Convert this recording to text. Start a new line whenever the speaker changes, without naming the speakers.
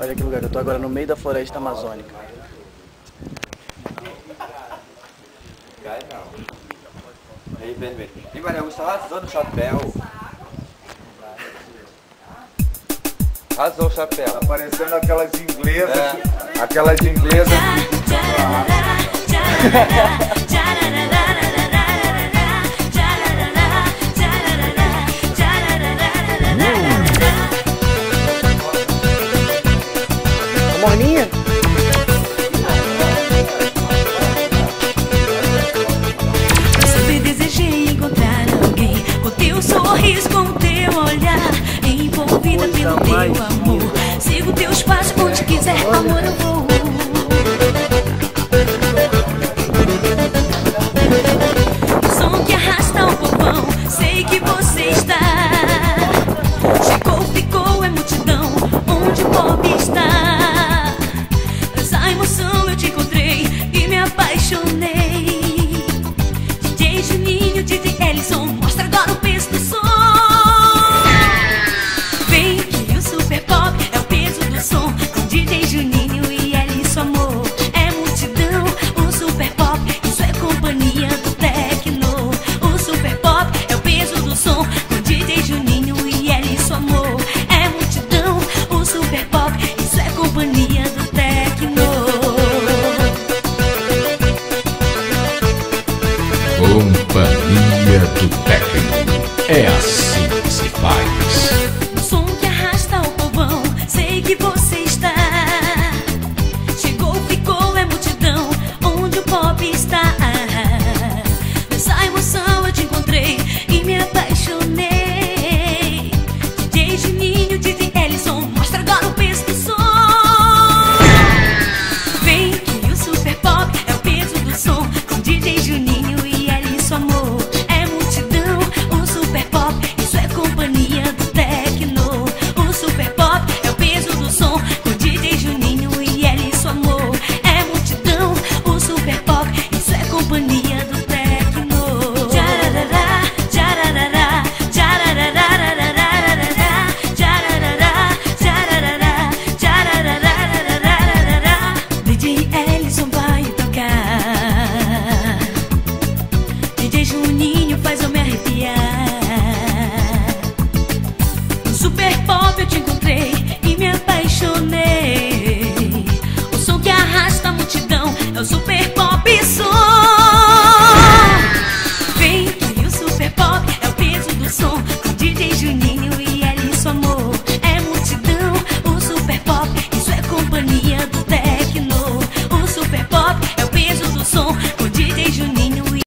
Olha que lugar, eu tô agora no meio da floresta amazônica.
Cai não. Aí, vem. E Maria Augusta arrasou no chapéu. Arrasou o chapéu.
Tá parecendo aquelas inglesas. É. Aquelas inglesas.
Morninha?
Sempre desejei encontrar alguém com teu sorriso, com teu olhar, envolvida pelo teu amor. Sigo teus passos onde quiser, amor, eu vou. O som que arrasta o povão, sei que você está. Chegou, ficou, é multidão, onde o pop está. Essa emoção eu te encontrei e me apaixonei. DJ Juninho, DJ Ellison, mostra agora o peso do som. Vem que o Super Pop é o peso do som, com DJ Juninho e Ellison, amor. É multidão, o Super Pop, isso é companhia do Tecno. O Super Pop é o peso do som, com DJ Juninho e Ellison, amor. É multidão, o Super Pop, isso é companhia do Tecno.
Companhia do Tecno. É assim.